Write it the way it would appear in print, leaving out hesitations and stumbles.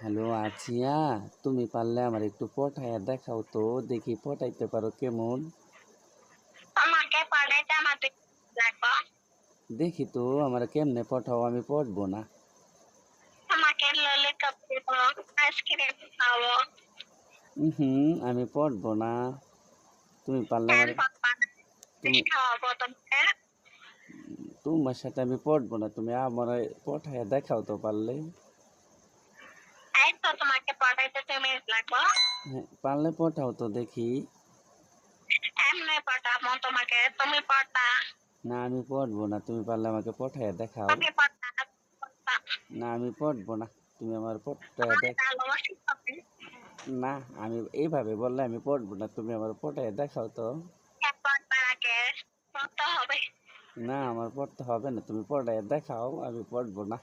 Hello Asiya, তুমি পারলে আমার একটু পটাইয়া দেখাও তো, দেখি পটাইতে পারো কেমন। আমাকে পড়াইতে আমার 2 লাগবে। দেখি তো আমার কেমনে পটাও, আমি পড়বো না। আমাকে ললিপপ দিব, আইসক্রিম খাবো। আমি পড়বো না। তুমি পারলে ফ্যান আমার, পাপা তুমি খাওয়াবো তোমাকে। তোমার সাথে আমি পড়বো না, তুমি আমার পটাইয়া দেখাও তো পারলে। এই তো তোমাকে পড়াইতে 2 মিনিট লাগবে। হ্যাঁ, পারলে পটাও তো দেখি। এমনি পড়াবো তোমাকে, তুমি পড়বা। না আমি পড়বো না, তুমি পারলে আমাকে পটাইয়া দেখাও। তুমি পড়বা, পড়বা। না আমি পড়বো না, তুমি আমার পটাইয়া তোমাকে দেখ। ভালোবাসি তুমি। না, আমি এইভাবে বললে আমি পড়বো না, তুমি আমার পটাইয়া দেখাও তো। পড়বা আগে, পড়তে হবে। না আমার পড়তে হবে না, তুমি পড়াইয়া দেখাও, আমি পড়বো না।